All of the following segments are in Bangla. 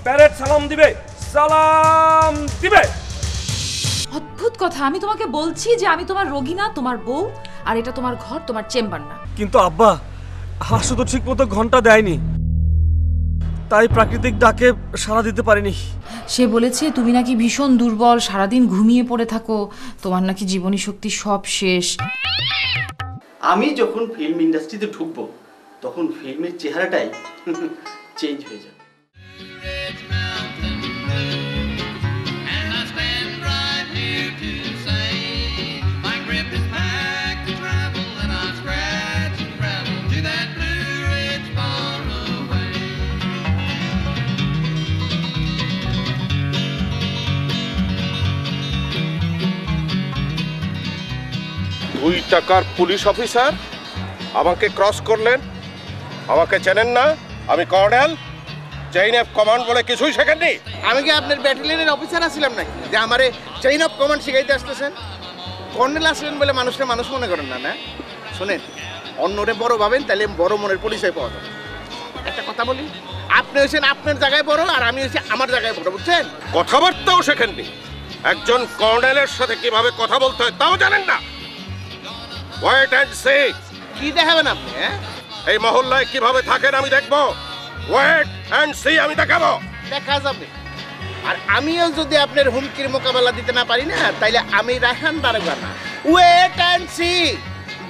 প্যারেড সালাম দিবে, সালাম দিবে। অদ্ভুত কথা, আমি তোমাকে বলছি যে আমি তোমার রোগী না, তোমার বউ, আর এটা তোমার ঘর, তোমার চেম্বার না। কিন্তু আব্বা, হাসু তো ঠিক মতো ঘন্টা দেয়নি, তাই প্রাকৃতিক ডাকে সাড়া দিতে পারিনি। সে বলেছে তুমি নাকি ভীষণ দুর্বল, সারাদিন ঘুমিয়ে পড়ে থাকো, তোমার নাকি জীবনী শক্তি সব শেষ। আমি যখন ফিল্ম ইন্ডাস্ট্রিতে ঢুকবো তখন ফিল্মের চেহারাটাই চেঞ্জ হয়ে যাবে। $2 টাকার পুলিশ অফিসার আমাকে ক্রস করলেন। আমাকে চেনেন না? আমি কর্নেল, চেইন অফ কমান্ড বলে কিছুই শেখেননি। আমি কি আপনার ব্যাটালিয়নের অফিসার আছিলাম নাকি যে আমারে চেইন অফ কমান্ড শিখাইতে আসতেছেন? কর্নেল আসলেন বলে মানুষকে মানুষ মনে করেন না? না শোনেন, অন্যরে বড় ভাবেন তাহলে বড় মনের পরিচয় পাওয়া যাবে। একটা কথা বলি, আপনি হচ্ছেন আপনার জায়গায় বড় আর আমি হচ্ছি আমার জায়গায় বড়, বুঝছেন? কথাবার্তাও শেখেননি, একজন কর্নেলের সাথে কিভাবে কথা বলতে হয় তাও জানেন না। Wait and see. কি দেখাবেন আপনি? এই মহল্লায় কিভাবে থাকেন আমি দেখবো। ওয়েট অ্যান্ড সি, আমি দেখাবো। দেখা যাবে। আর আমিও যদি আপনার হুমকির মোকাবেলা দিতে না পারি না, তাইলে আমি রায়হান দারোগা না। Wait and C.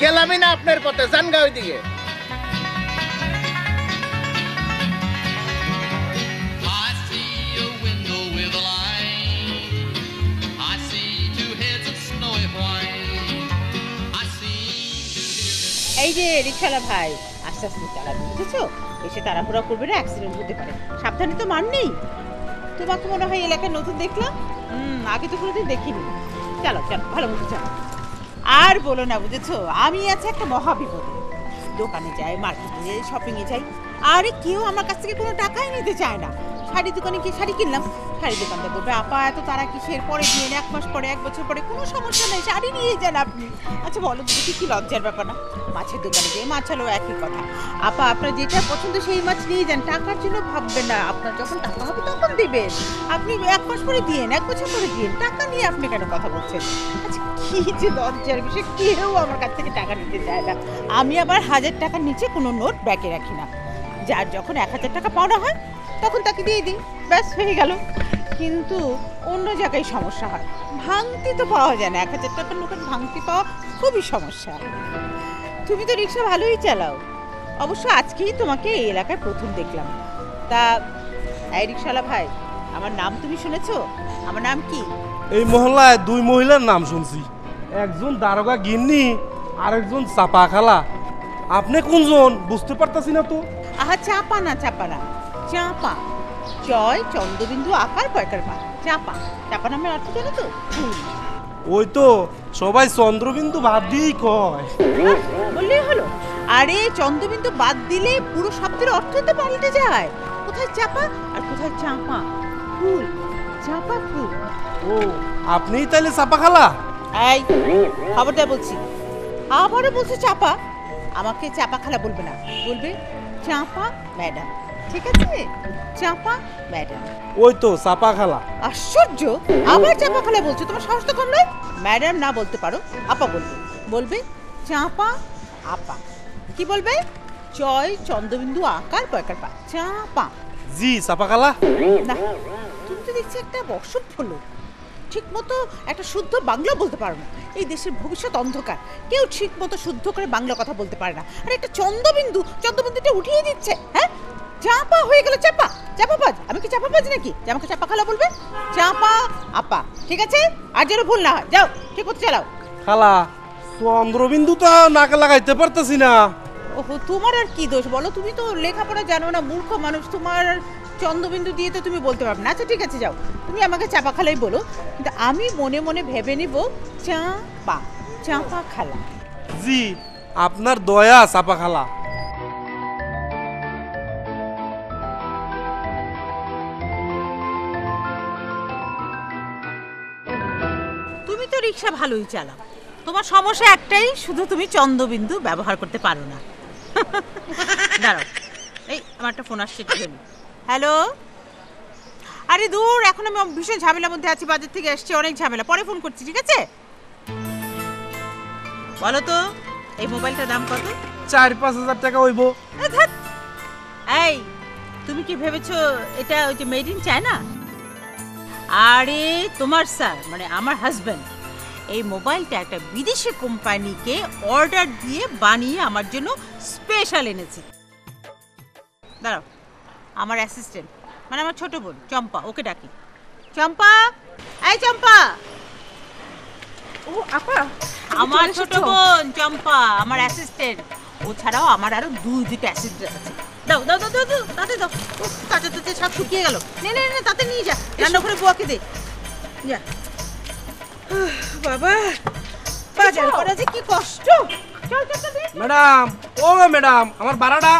গেলামই না আপনার পথে, জানগা ওই দিকে। এই যে রিকশালা ভাই, আস্তে আস্তে চালাবে, বুঝেছো? এসে তাড়াহুড়া করবে না, অ্যাক্সিডেন্ট হতে পারে। সাবধানে তো মান নেই। তোমাকে মনে হয় এলাকায় নতুন দেখলাম। আগে তো কোনোদিন দেখিনি। চলো চলো, ভালো মতো চলো। আর বলো না, বুঝেছো, আমি আছে একটা মহা বিপদে। দোকানে যাই, মার্কেটে যাই, শপিংয়ে যাই, আরে কেউ আমার কাছ থেকে কোনো টাকাই নিতে চায় না। শাড়ি দোকানে গিয়ে শাড়ি কিনলাম, শাড়ি দোকানদার বলবে আপা এত তারা কিসের, পরে দিয়ে 1 মাস পরে 1 বছর পরে, কোনো সমস্যা নেই, শাড়ি নিয়ে যান আপনি। আচ্ছা বলো দেখি, কি লজ্জার ব্যাপার না? মাছের দোকানে গিয়ে মাছ হলেও একই কথা, আপা আপনার যেটা পছন্দ সেই মাছ নিয়ে যান, টাকার জন্য ভাববেন না, আপনার যখন টাকা হবে তখন দিবেন। আপনি 1 মাস পরে দিয়েন, 1 বছর পরে দিয়েন, টাকা নিয়ে আপনি কেন কথা বলছেন? আচ্ছা কি যে লজ্জার বিষয়, কেউ আমার কাছ থেকে টাকা নিতে চায় না। আমি আবার 1000 টাকার নিচে কোনো নোট ব্যাগে রাখি না। যার যখন 1000 টাকা পাওনা হয় তখন তাকে দিয়ে দিই, ব্যাস হয়ে গেল। কিন্তু অন্য জায়গায় সমস্যা হয়, ভাঙতি তো পাওয়া যায় না। 1000 টাকার নোটের ভাঙতি পাওয়া খুবই সমস্যা। তুমি তো রিক্সা ভালোই চালাও, অবশ্য আজকেই তোমাকে এই এলাকায় প্রথম দেখলাম। তা এই রিক্সাওয়ালা ভাই, আমার নাম তুমি শুনেছো? আমার নাম কি? এই মহল্লায় 2 মহিলার নাম শুনছি, একজন দারোগা গিন্নি আর একজন চাপা খালা। আপনি কোনজন বুঝতে পারতাছি না তো। আহা চাপা না, চাপা না, চাপা। জয় চন্দ্রবিন্দু আকার পয়কার পা, চাপা। চাপা নামের অর্থ জানো তো? ওই তো সবাই চন্দ্রবিন্দু বাদ দিয়েই কয়। বললেই হলো। আরে চন্দ্রবিন্দু বাদ দিলে পুরো শব্দের অর্থ তো পাল্টে যায়। কোথায় চাপা আর কোথায় চাপা? ফুল, চাপা ফুল। ও আপনিই তাইলে চাপা খালা? এই খবরদার বলছি, আবারও বলছে চাপা। আমাকে চাপা খালা বলবে না, বলবে চাপা ম্যাডাম, ঠিক আছে? চাপা ম্যাডাম। ওই তো চাপা খালা। আশ্চর্য, আবার চাপা খালা বলছো, তোমার সাহস তো কম নয়। ম্যাডাম না বলতে পারো, আপা বলবে। বলবে চাপা আপা। কি বলবে? জয় চন্দ্রবিন্দু আকার পয়কার পা, চাপা। জি চাপা খালা। না, তুমি তো দেখছি একটা অসভ্য লোক, ঠিক মতো একটা শুদ্ধ বাংলা বলতে পারো না। এই দেশের ভবিষ্যৎ অন্ধকার, কেউ ঠিক মতো শুদ্ধ করে বাংলা কথা বলতে পারে না। আর একটা চন্দ্রবিন্দু, চন্দ্রবিন্দুটা উঠিয়ে দিচ্ছে। হ্যাঁ, চাপা হয়ে গেল চাপা। চাপাবাজ? আমি কি চাপাবাজ নাকি যে আমাকে চাপা খালা বলবে? চাপা আপা, ঠিক আছে? আর যেন ভুল না হয়, যাও ঠিক মতো চালাও। খালা চন্দ্রবিন্দু তো নাকে লাগাইতে পারতেছি না। ওহো, তোমার আর কি দোষ বলো? তুমি তো লেখাপড়া জানো না, মূর্খ মানুষ। তোমার চন্দ্রবিন্দু দিয়ে তো তুমি বলতে পারবে না। আচ্ছা ঠিক আছে, যাও, তুমি আমাকে চাপা খালাই বলো, কিন্তু আমি মনে মনে ভেবে নিব চাপা, চাপা খালা। জি আপনার দয়া চাপা খালা। তুমি তো রিক্সা ভালোই চালাও, তোমার সমস্যা একটাই, শুধু তুমি চন্দ্রবিন্দু ব্যবহার করতে পারো না। দাঁড়াও, এই আমার একটা ফোন আসছে। হ্যালো আরে দূর, এখন আমি ভীষণ ঝামেলার মধ্যে আছি, বাজার থেকে এসেছি, অনেক ঝামেলা, পরে ফোন করছি, ঠিক আছে? বলো তো এই মোবাইলটার দাম কত? 4-5 হাজার টাকা হইব। ধ্যাৎ। এই তুমি কি ভেবেছো এটা ওই যে মেড ইন চায়না? আরে তোমার স্যার মানে আমার হাজবেন্ড এই মোবাইলটা একটা বিদেশি কোম্পানিকে অর্ডার দিয়ে বানিয়ে আমার জন্য স্পেশাল এনেছে। দাঁড়াও, আমার অ্যাসিস্ট্যান্ট মানে আমার ছোট বোন চম্পা, ওকে ডাকি। চম্পা, এই চম্পা। ও আপা, আমার ছোট বোন চম্পা, আমার অ্যাসিস্ট্যান্ট। ও ছাড়াও আমার আরো দুইটা অ্যাসিস্ট্যান্ট আছে। দাও দাও দাও দাও, তাতে দাও। তাতে তাতে সব শুকিয়ে গেল। নে নে নে, তাতে নিয়ে যা, রান্না করে বুয়াকে দে। যা। বাবা, বাজার করা যে কি কষ্ট। চল চল চল। ম্যাডাম, ও ম্যাডাম, আমার ভাড়াটা।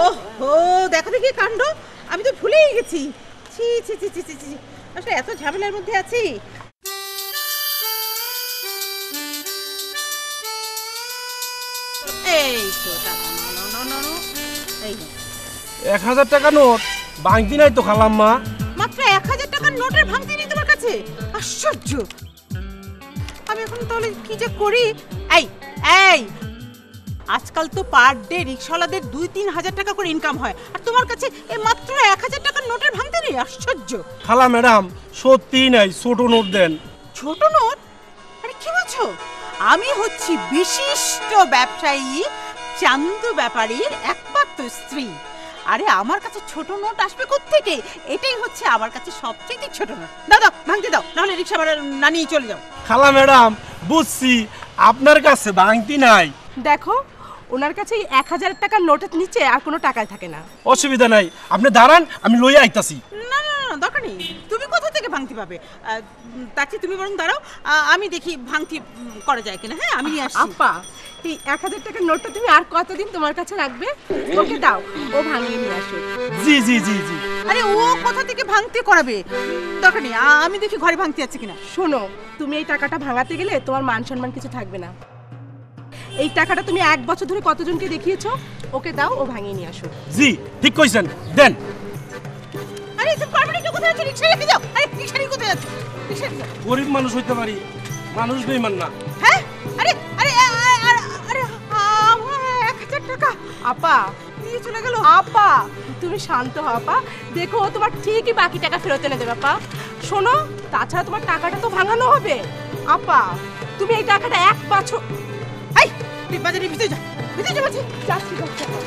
ওহো, দেখো দেখি কাণ্ড, আমি তো ভুলেই গেছি। ছি ছি ছি ছি ছি, আসলে এত ঝামেলার মধ্যে আছি। এই তো টাকা, এই 1000 টাকা নোট ভাঙতি নাই তো খালাম্মা। মাত্র 1000 টাকার নোটের ভাঙতি নেই তোমার কাছে? আশ্চর্য। আমি এখন তাহলে কি যে করি? এই এই, আজকাল তো পার ডে রিকশাওয়ালাদের 2-3 হাজার টাকা করে ইনকাম হয়, আর তোমার কাছে এই মাত্র 1000 টাকার নোটের ভাঙতি নেই? আশ্চর্য। খালা ম্যাডাম, সত্যি নাই, ছোট নোট দেন। ছোট নোট? আরে কি বলছো? আমি হচ্ছি বিশিষ্ট ব্যবসায়ী চান্দু ব্যাপারীর একমাত্র স্ত্রী। আরে আমার কাছে ছোট নোট আসবে কোত্থেকে? এটাই হচ্ছে আমার কাছে সবচেয়ে ছোট নোট। দাও দাও, ভাঙতে দাও, নাহলে রিক্সা ভাড়া না নিয়ে চলে যাও। খালা ম্যাডাম, বুঝছি আপনার কাছে ভাঙতি নাই। দেখো, ওনার কাছে 1000 টাকার নোটের নিচে আর কোনো টাকাই থাকে না। অসুবিধা নাই, আপনি দাঁড়ান, আমি লইয়া আইতাছি। না না না, দরকার নেই। তুমি কোথা থেকে ভাঙতি পাবে? তার চেয়ে তুমি বরং দাঁড়াও, আমি দেখি ভাঙতি করা যায় কিনা। হ্যাঁ, আমি নিয়ে আসছি। আপা, এই 1000 টাকার নোটটা তুমি আর কতদিন তোমার কাছে রাখবে? ওকে দাও, ও ভাঙিয়ে নিয়ে আসো। জি জি জি জি। আরে ও কোথা থেকে ভাঙতি করাবে? দরকার নেই, আমি দেখি ঘরে ভাঙতি আছে কিনা। শোনো, তুমি এই টাকাটা ভাঙাতে গেলে তোমার মান সম্মান কিছু থাকবে না। এই টাকাটা তুমি 1 বছর ধরে কতজনকে দেখিয়েছো? ওকে দাও, ও ভাঙিয়ে নিয়ে আসো। জি, ঠিক কইছেন, দেন। আরে তুমি পারমানেন্ট কোথায় আছে? রিকশা রেখে যাও। আরে রিকশা নিয়ে কোথায় যাচ্ছে? রিকশা নিয়ে যাও। গরিব মানুষ হইতে পারি, মানুষ বেইমান না। হ্যাঁ? আরে আরে আরে আরে, আমার 1000 টাকা আপা, নিয়ে চলে গেল। আপা তুমি শান্ত হও আপা, দেখো ও তোমার ঠিকই বাকি টাকা ফেরত এনে দেবে আপা। শোনো, তাছাড়া তোমার টাকাটা তো ভাঙানো হবে। আপা, তুমি এই টাকাটা 1 বছর। এই তুই বাজারে ভিতরে যা, ভিতরে যা বলছি। যাচ্ছি যাচ্ছি আপা।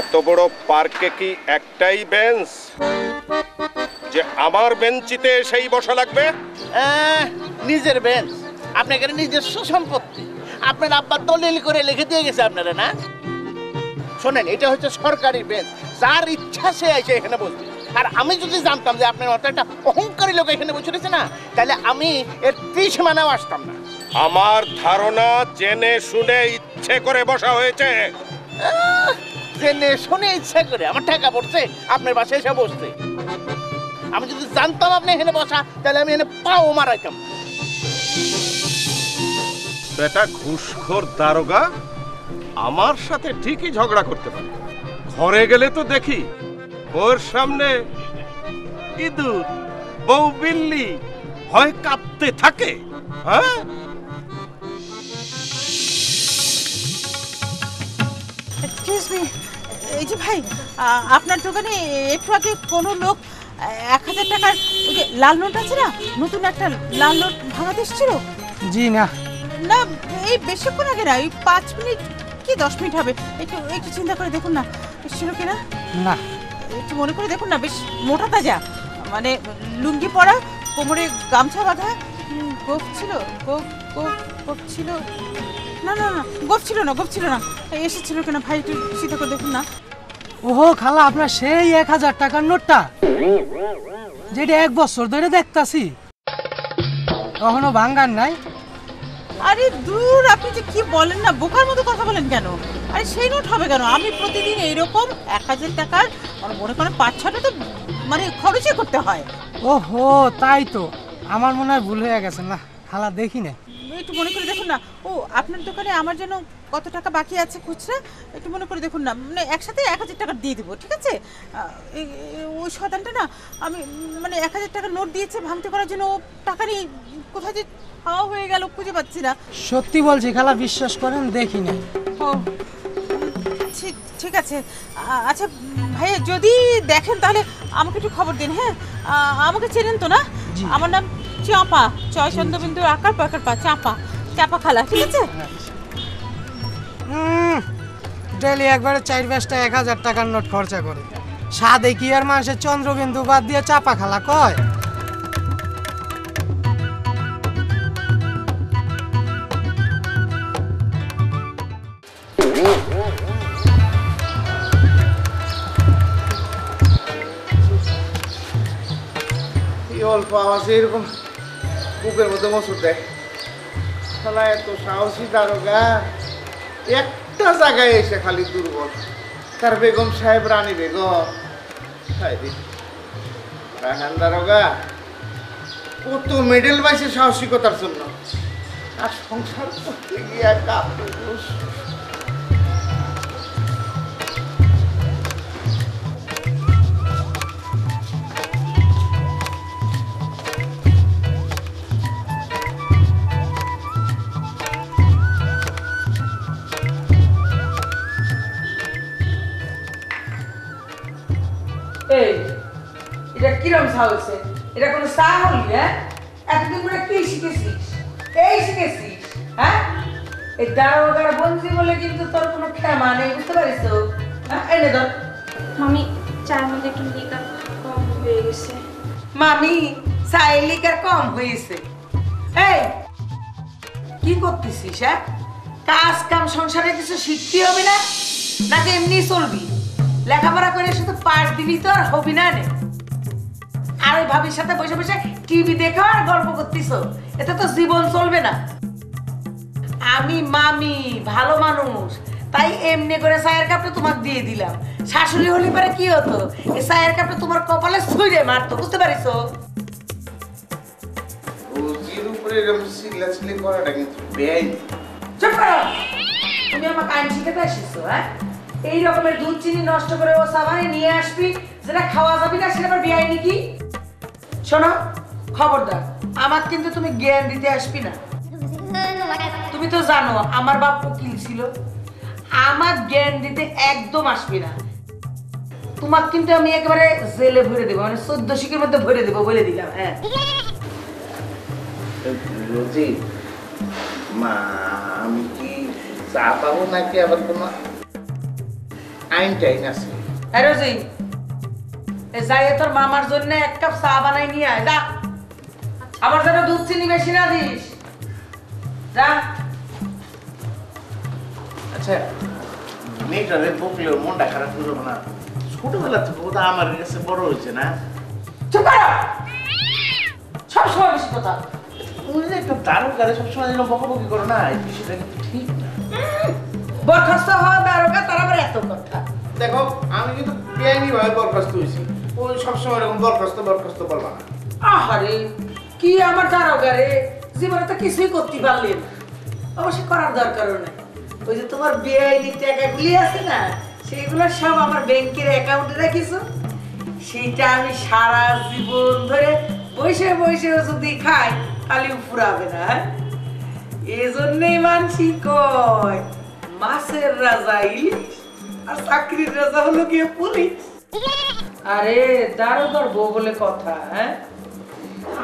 এত বড় পার্কে কি একটাই বেঞ্চ যে আমার বেঞ্চিতে সেই বসা লাগবে? নিজের বেঞ্চ, আপনাকে নিজস্ব সম্পত্তি, আপনার আব্বা দলিল করে লিখে দিয়ে গেছে আপনারা, না? শোনেন, এটা হচ্ছে সরকারি বেঞ্চ, যার ইচ্ছা সে এসে এখানে বসবে। আর আমি যদি জানতাম যে আপনার মতো একটা অহংকারী লোক এখানে বসে রয়েছে না, তাহলে আমি এর 30 মানেও আসতাম না। আমার ধারণা জেনে শুনে ইচ্ছে করে বসা হয়েছে। জেনে শুনে ইচ্ছা করে আমার টাকা পড়ছে আপনার বাসায় এসে বসতে। আমি যদি জানতাম আপনি এখানে বসা, তাহলে আমি এখানে পাও মারাইতাম। বেটা ঘুষখোর দারোগা আমার সাথে ঠিকই ঝগড়া করতে পারে, ঘরে গেলে তো দেখি ওর সামনে ইঁদুর বউ বিল্লি হয় কাঁপতে থাকে। হ্যাঁ, এক্সকিউজ মি, এই যে ভাই, আপনার দোকানে একটু আগে কোনো লোক 1000 টাকার ওই যে লাল নোট আছে না, নতুন একটা লাল নোট ভাঙাতে এসেছিল? জি না। না, এই বেশিক্ষণ আগে না, এই 5 মিনিট কি 10 মিনিট হবে। একটু একটু চিন্তা করে দেখুন না এসেছিল কিনা। না, একটু মনে করে দেখুন না, বেশ মোটা তাজা, মানে লুঙ্গি পরা, কোমরে গামছা বাঁধা, গোফ ছিল, গোফ ছিল না, না না, গোফ ছিল না, গোফ ছিল না। এসেছিল কিনা ভাই, একটু চিন্তা করে দেখুন না। ওহো খালা, আপনার সেই 1000 টাকার নোটটা, যেটা 1 বছর ধরে দেখতাছি। কখনো ভাঙ্গার নাই? আরে দূর, আপনি যে কি বলেন না, বোকার মতো কথা বলেন কেন? আরে সেই নোট হবে কেন? আমি প্রতিদিন এইরকম 1000 টাকার মানে মনে করেন 5-6টা তো মানে খরচই করতে হয়। ওহো, তাই তো। আমার মনে হয় ভুল হয়ে গেছে। না খালা, দেখি না। একটু মনে করে দেখুন না। ও, আপনার দোকানে আমার জন্য কত টাকা বাকি আছে খুচরা একটু মনে করে দেখুন না। মানে একসাথে 1000 টাকা দিয়ে দেবো, ঠিক আছে? ওই শতানটা না আমি মানে 1000 টাকার নোট দিয়েছে ভাঙতে করার জন্য, ও টাকা নিয়ে কোথায় যে হাওয়া হয়ে গেল খুঁজে পাচ্ছি না। সত্যি বলছি খালা, বিশ্বাস করেন, দেখি না। ও ঠিক আছে। আচ্ছা ভাইয়া, যদি দেখেন তাহলে আমাকে একটু খবর দিন। হ্যাঁ, আমাকে চেনেন তো না? আমার নাম চাপা, চয় চন্দ্রবিন্দু আকার পাকার পা, চাপা, চাপা খালা, ঠিক আছে? ডেলি একবারে 4-5টা 1000 টাকার নোট খরচা করে। সাদে কি আর মানুষের চন্দ্রবিন্দু বাদ দিয়ে চাপা খালা কয়? অল্প আওয়াজে এরকম বুকের মধ্যে মসুর দেয়। শালা এত সাহসী দারোগা একটা জায়গায় এসে খালি দুর্বল। তার বেগম সাহেব, রানী বেগম, রাহান দারোগা কত মেডেল পাইছে সাহসিকতার জন্য, আর সংসার করতে গিয়ে কাপুরুষ। এটা কিরম চা হয়েছে? এটা কোনো চা হলি? হ্যাঁ, এতদিন করে কি শিখেছিস? এই শিখেছিস? হ্যাঁ, এই দারোগার বন্দি বলে কিন্তু তোর কোনো ক্ষমা নেই, বুঝতে পারিস তো? এনে ধর। মামি, চার মধ্যে একটু লিকার কম হয়ে গেছে। মামি, চাই লিকার কম হয়েছে? এই কি করতেছিস? হ্যাঁ, কাজ কাম সংসারে কিছু শিখতে হবে না, নাকি এমনি চলবি? লেখাপড়া করে শুধু পাশ দিবি তো আর হবি না? আর ওই ভাবির সাথে বসে বসে টিভি দেখো আর গল্প করতিস, এতে তো জীবন চলবে না। আমি মামি ভালো মানুষ, তাই এমনি করে চায়ের কাপটা তোমাকে দিয়ে দিলাম। শাশুড়ি হলে পরে কি হতো? এই চায়ের কাপটা তোমার কপালে ছুঁড়ে মারতো, বুঝতে পারিস? রোজির উপরে এরকম চিল্লাচিল্লি করাটা কিন্তু বেআইনি। চুপ করো, তুমি আমাকে আইন শিখাতে আসিস? হ্যাঁ, এই রকমের দুধ চিনি নষ্ট করে ও সাবানে নিয়ে আসবি, যেটা খাওয়া যাবে না সেটা আবার বেআইনি কি? শোনো, খবরদার আমার কিন্তু তুমি জ্ঞান দিতে আসবি না। তুমি তো জানো আমার বাপ উকিল ছিল, আমার জ্ঞান দিতে একদম আসবি না। তোমাকে কিন্তু আমি একেবারে জেলে ভরে দেবো, মানে 14 শিকের মধ্যে ভরে দেবো বলে দিলাম। হ্যাঁ রোজি মা, আমি কি চা পাবো নাকি আবার কোনো আইন টাইন আছে? রোজি, যাই তোর মামার জন্য 1 কাপ চা বানাই নিয়ে আয়, যা। আমার জন্য দুধ চিনি বেশি না দিস, যা। আচ্ছা, মেয়েটারে বকলেও মনটা খারাপ করবো না? ছোটবেলা থেকে বোধ আমার কাছে বড় হয়েছে না? চুপ করো, সবসময় বেশি কথা। তুমি যে একটা দারোগারে সবসময় যেন বকাবকি করো না, এই বিষয়টা কিন্তু ঠিক না। বরখাস্ত হওয়া দারোগা, তার আবার এত কথা। দেখো, আমি কিন্তু বেআইনি ভাবে বরখাস্ত হয়েছি, ওই সবসময় এরকম বরখাস্ত বলবা না। আহারে, কি আমার দারোগা রে, জীবনে তো কিছুই করতে পারলেন। অবশ্য করার দরকারও নেই। ওই যে তোমার বেআইনি টাকাগুলি আছে না, সেইগুলো সব আমার ব্যাংকের অ্যাকাউন্টে রাখিছো। সেইটা আমি সারা জীবন ধরে বসে বসে যদি খাই, খালি ফুরাবে না। এই জন্যই মানসি কয় মাছের রাজা ইলিশ আর চাকরির রাজা হলো গিয়ে পুলিশ। আরে দারোগার বউ বলে কথা। হ্যাঁ,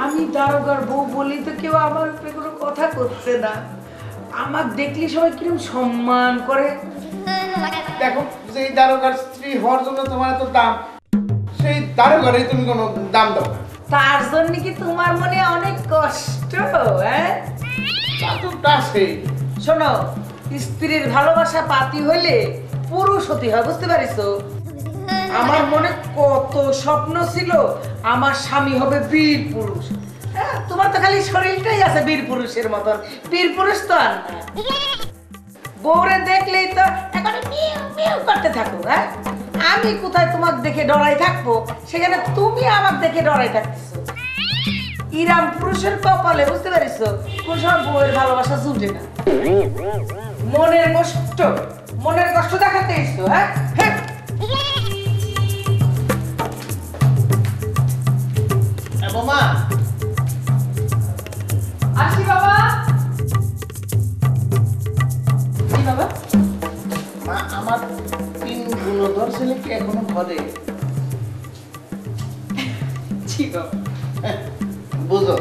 আমি দারোগার বউ বলি তো কেউ আমার উপরে কোনো কথা করছে না। আমার দেখলে সবাই কিরকম সম্মান করে। দেখো, যে দারোগার স্ত্রী হওয়ার জন্য তোমার এত দাম, সেই দারোগারে তুমি কোনো দাম দাও না। তার জন্য কি তোমার মনে অনেক কষ্ট? হ্যাঁ, শোনো, স্ত্রীর ভালোবাসা পাতি হইলে পুরুষ হতে হয়, বুঝতে পারিস? আমার মনে কত স্বপ্ন ছিল আমার স্বামী হবে বীর পুরুষ, হ্যাঁ, তোমার তো খালি শরীরটাই আছে বীর পুরুষের মতন, বীর পুরুষ তো আর না। বউরে দেখলেই তো এখন মিউ মিউ করতে থাকো। হ্যাঁ, আমি কোথায় তোমাকে দেখে ডরাই থাকবো, সেখানে তুমি আমার দেখে ডরাই থাকতেছো। ইরাম পুরুষের কপালে, বুঝতে পারিস, কোন সময় বউয়ের ভালোবাসা জুটে না। মনের কষ্ট দেখাতে এসছো। হ্যাঁ হ্যাঁ, বোমা আসি বাবা। কি বাবা? মা, আমার 3 গুণধর ছেলে কি এখনো ঘরে? জি বাবা। বুঝো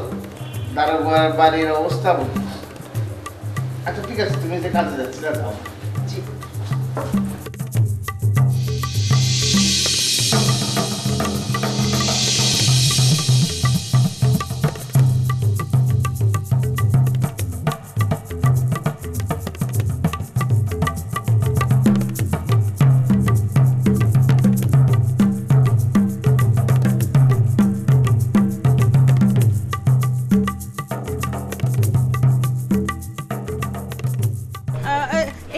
দারোগার বাড়ির অবস্থা বুঝো। আচ্ছা ঠিক আছে, তুমি যে কাজে যাচ্ছি যাও। জি।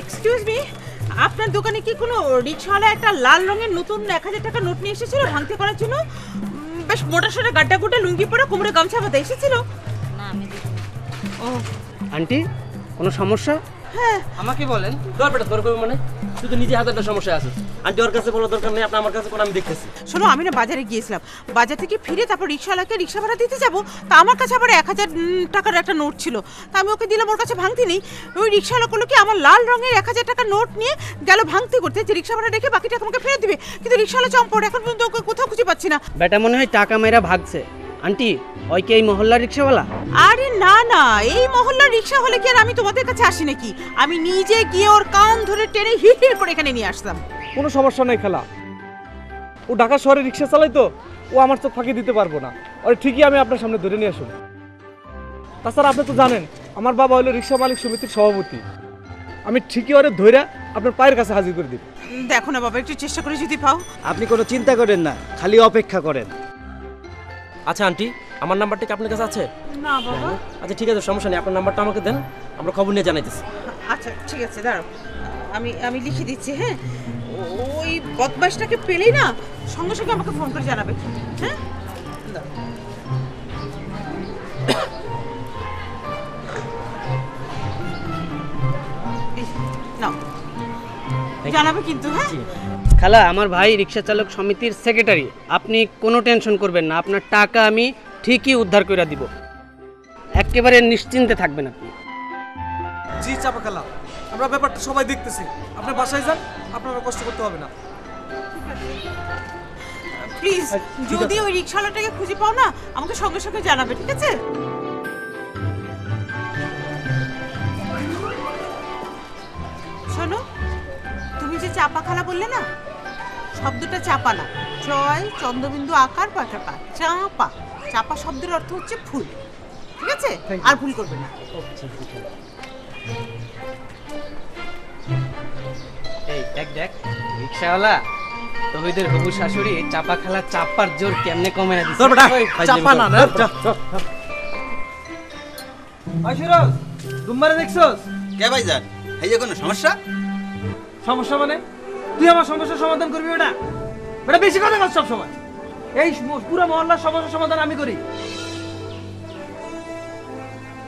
এক্সকিউজ মি, আপনার দোকানে কি কোনো রিক্সাওয়ালা একটা লাল রঙের নতুন 1000 টাকা নোট নিয়ে এসেছিল ভাঙতে করার জন্য? বেশ মোটা সোটা গাড্ডা গুড্ডা লুঙ্গি পরে কোমরে গামছা বাঁধা এসেছিল? না আমি ও আন্টি কোনো সমস্যা? হ্যাঁ আমাকে বলেন। দর বেটা দর করবে মানে শুধু নিজে হাজারটা সমস্যা আছে। আন্টি ওর কাছে বলার দরকার নেই, আপনি আমার কাছে কোন, আমি দেখতেছি। শোনো, আমি না বাজারে গিয়েছিলাম, বাজার থেকে ফিরে তারপর রিক্সাওয়ালাকে রিক্সা ভাড়া দিতে যাব, তা আমার কাছে আবার 1000 টাকার একটা নোট ছিল, তা আমি ওকে দিলাম, ওর কাছে ভাঙতে নেই। ওই রিক্সাওয়ালা করলো কি, আমার লাল রঙের 1000 টাকার নোট নিয়ে গেল ভাঙতে করতে, যে রিক্সা ভাড়া রেখে বাকি টাকা আমাকে ফেরত দিবে, কিন্তু রিক্সাওয়ালা চম্পট, এখন পর্যন্ত ওকে কোথাও খুঁজে পাচ্ছি না। বেটা মনে হয় টাকা মেরা ভাগছে। আন্টি ওই কি এই মহল্লার রিক্সাওয়ালা? আরে না না, এই মহল্লার রিক্সা হলে কি আর আমি তোমাদের কাছে আসি নাকি? আমি নিজে গিয়ে ওর কান ধরে টেনে হিট হিট করে এখানে নিয়ে আসতাম। কোনো সমস্যা নাই খালা, ও ঢাকা শহরে রিক্সা চালাই তো, ও আমার চোখ ফাঁকি দিতে পারবো না। আর ঠিকই আমি আপনার সামনে ধরে নিয়ে আসুন। তাছাড়া আপনি তো জানেন আমার বাবা হলো রিক্সা মালিক সমিতির সভাপতি, আমি ঠিকই ওরে ধইরা আপনার পায়ের কাছে হাজির করে দিব। দেখো না বাবা, একটু চেষ্টা করে যদি পাও। আপনি কোনো চিন্তা করেন না, খালি অপেক্ষা করেন। আচ্ছা আন্টি, আমার নাম্বারটা কি আপনার কাছে আছে? না বাবা। আচ্ছা ঠিক আছে, সমস্যা নেই, আপনার নাম্বারটা আমাকে দেন, আমরা খবর নিয়ে জানাইতেছি। আচ্ছা ঠিক আছে, দাঁড়াও, আমি লিখে দিচ্ছি। হ্যাঁ, ওই বদমাইশটাকে পেলেই না সঙ্গে সঙ্গে আমাকে ফোন করে জানাবে। হ্যাঁ, নাও, জানাবে কিন্তু। হ্যাঁ খালা, আমার ভাই রিক্সা চালক সমিতির সেক্রেটারি, আপনি কোনো টেনশন করবেন না, আপনার টাকা আমি ঠিকই উদ্ধার করে দিব, একেবারে নিশ্চিন্তে থাকবেন আপনি। জি চাপা খালা, আমরা ব্যাপারটা সবাই দেখতেছি, আপনি বাসায় যান, আপনারা কষ্ট করতে হবে না। প্লিজ যদি ওই রিক্সাওয়ালাটাকে খুঁজে পাও না, আমাকে সঙ্গে সঙ্গে জানাবে, ঠিক আছে? শোনো, তুমি যে চাপা খালা বললে না, শব্দটা চাপা না, জয় চন্দ্রবিন্দু আকার পাঠাপা, চাপা। চাপা শব্দের অর্থ হচ্ছে ফুল, ঠিক আছে? আর ভুল করবে না। এই দেখ দেখ রিক্সাওয়ালা, তোহিদের হবু শাশুড়ি চাপা খালা চাপার জোর কেমনে কমে না দিছে। চাপা না না, আশিরোজ দুম্বারে দেখছস? কে ভাইজান, এই যে কোনো সমস্যা? সমস্যা মানে তুই আমার সমস্যার সমাধান করবি? ওটা ওটা বেশি কথা বল সব সময়। এই পুরো মহল্লার সমস্যার সমাধান আমি করি।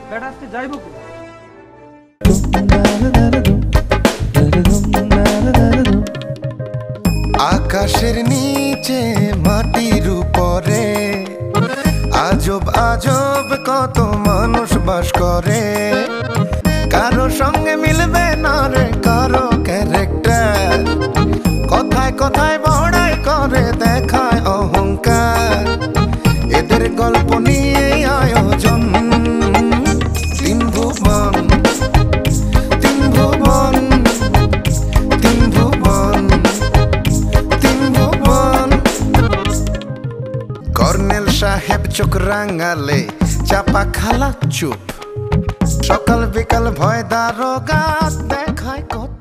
বেটা আজকে যাইব কো? আকাশের নিচে মাটির উপরে আজব আজব কত মানুষ বাস করে, কারো সঙ্গে মিলবে না রে কারো ক্যারেক্টার, কথায় কথায় বড়াই করে দেখায় অহংকার, এদের গল্প নিয়ে আয়োজন তিন ভুবন, তিন ভুবন, তিন ভুবন, তিন ভুবন। কর্নেল সাহেব চোখ রাঙালে চাপা খালা চুপ, সকাল বিকাল ভয় দারোগা দেখায় কত